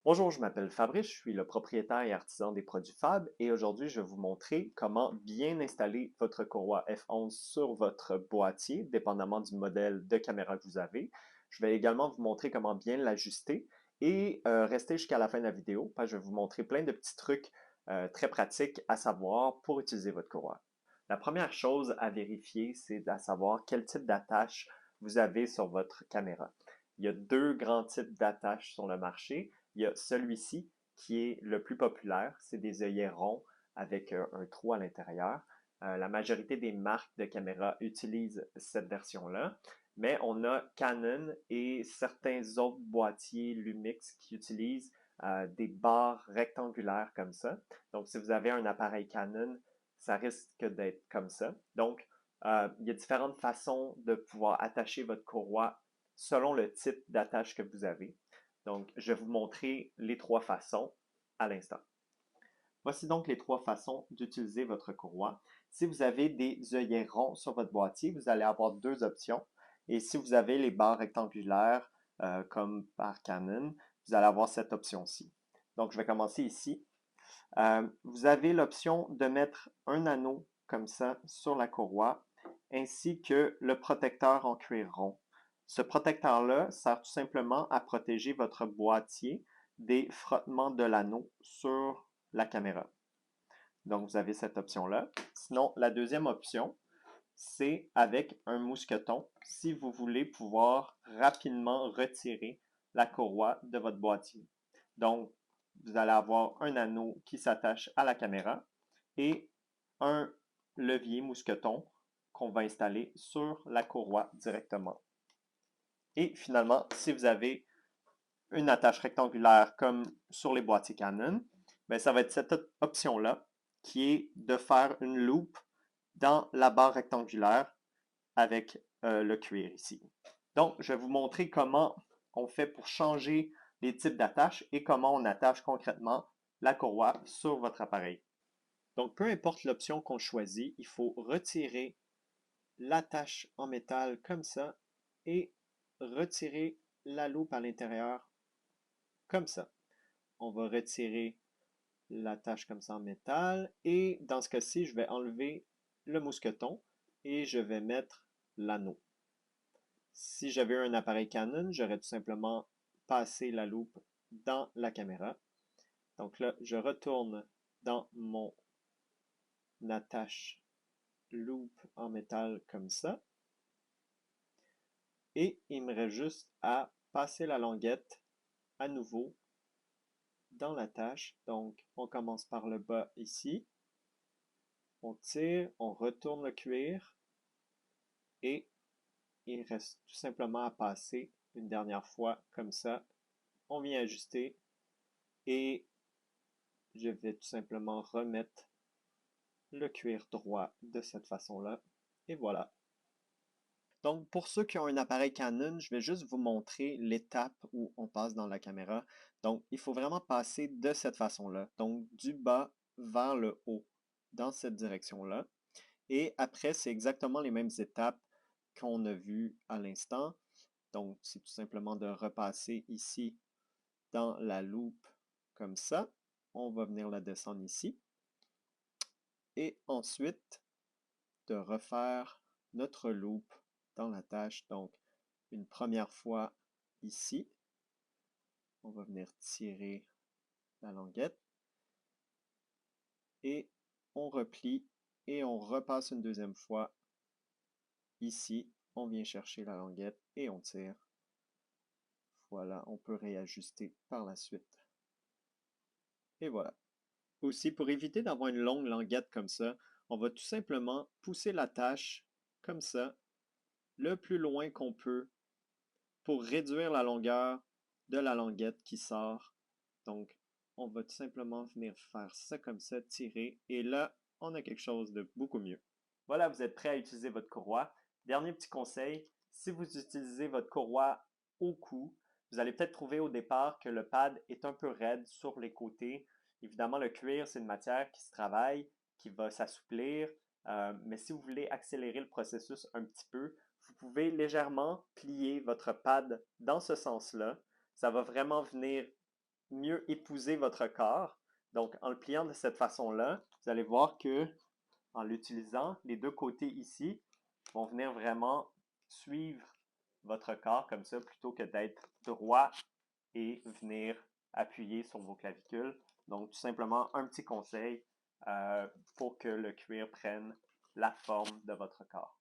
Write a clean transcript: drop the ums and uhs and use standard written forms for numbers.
Bonjour, je m'appelle Fabrice, je suis le propriétaire et artisan des produits Fab et aujourd'hui je vais vous montrer comment bien installer votre courroie F11 sur votre boîtier, dépendamment du modèle de caméra que vous avez. Je vais également vous montrer comment bien l'ajuster et rester jusqu'à la fin de la vidéo parce que je vais vous montrer plein de petits trucs très pratiques à savoir pour utiliser votre courroie. La première chose à vérifier, c'est à savoir quel type d'attache vous avez sur votre caméra. Il y a deux grands types d'attaches sur le marché. Il y a celui-ci qui est le plus populaire. C'est des œillets ronds avec un trou à l'intérieur. La majorité des marques de caméras utilisent cette version-là, mais on a Canon et certains autres boîtiers Lumix qui utilisent des barres rectangulaires comme ça. Donc, si vous avez un appareil Canon, ça risque d'être comme ça. Donc, il y a différentes façons de pouvoir attacher votre courroie selon le type d'attache que vous avez. Donc, je vais vous montrer les trois façons à l'instant. Voici donc les trois façons d'utiliser votre courroie. Si vous avez des œillets ronds sur votre boîtier, vous allez avoir deux options. Et si vous avez les barres rectangulaires, comme par Canon, vous allez avoir cette option-ci. Donc, je vais commencer ici. Vous avez l'option de mettre un anneau comme ça sur la courroie, ainsi que le protecteur en cuir rond. Ce protecteur-là sert tout simplement à protéger votre boîtier des frottements de l'anneau sur la caméra. Donc, vous avez cette option-là. Sinon, la deuxième option, c'est avec un mousqueton si vous voulez pouvoir rapidement retirer la courroie de votre boîtier. Donc, vous allez avoir un anneau qui s'attache à la caméra et un levier mousqueton qu'on va installer sur la courroie directement. Et finalement, si vous avez une attache rectangulaire comme sur les boîtiers Canon, bien, ça va être cette option-là qui est de faire une loupe dans la barre rectangulaire avec le cuir ici. Donc, je vais vous montrer comment on fait pour changer les types d'attaches et comment on attache concrètement la courroie sur votre appareil. Donc, peu importe l'option qu'on choisit, il faut retirer l'attache en métal comme ça et retirer la loupe à l'intérieur comme ça. On va retirer l'attache comme ça en métal et dans ce cas-ci, je vais enlever le mousqueton et je vais mettre l'anneau. Si j'avais un appareil Canon, j'aurais tout simplement passé la loupe dans la caméra. Donc là, je retourne dans mon attache loupe en métal comme ça. Et il me reste juste à passer la languette à nouveau dans l'attache. Donc, on commence par le bas ici. On tire, on retourne le cuir et il reste tout simplement à passer une dernière fois comme ça. On vient ajuster et je vais tout simplement remettre le cuir droit de cette façon-là. Et voilà. Donc, pour ceux qui ont un appareil Canon, je vais juste vous montrer l'étape où on passe dans la caméra. Donc, il faut vraiment passer de cette façon-là. Donc, du bas vers le haut, dans cette direction-là. Et après, c'est exactement les mêmes étapes qu'on a vues à l'instant. Donc, c'est tout simplement de repasser ici dans la loupe comme ça. On va venir la descendre ici. Et ensuite, de refaire notre loupe dans la tâche. Donc, une première fois ici, on va venir tirer la languette et on replie et on repasse une deuxième fois ici. On vient chercher la languette et on tire. Voilà, on peut réajuster par la suite. Et voilà. Aussi, pour éviter d'avoir une longue languette comme ça, on va tout simplement pousser la tâche comme ça, le plus loin qu'on peut pour réduire la longueur de la languette qui sort. Donc, on va tout simplement venir faire ça comme ça, tirer, et là, on a quelque chose de beaucoup mieux. Voilà, vous êtes prêt à utiliser votre courroie. Dernier petit conseil, si vous utilisez votre courroie au cou, vous allez peut-être trouver au départ que le pad est un peu raide sur les côtés. Évidemment, le cuir, c'est une matière qui se travaille, qui va s'assouplir, mais si vous voulez accélérer le processus un petit peu, vous pouvez légèrement plier votre pad dans ce sens-là. Ça va vraiment venir mieux épouser votre corps. Donc, en le pliant de cette façon-là, vous allez voir que en l'utilisant, les deux côtés ici vont venir vraiment suivre votre corps comme ça plutôt que d'être droit et venir appuyer sur vos clavicules. Donc, tout simplement, un petit conseil pour que le cuir prenne la forme de votre corps.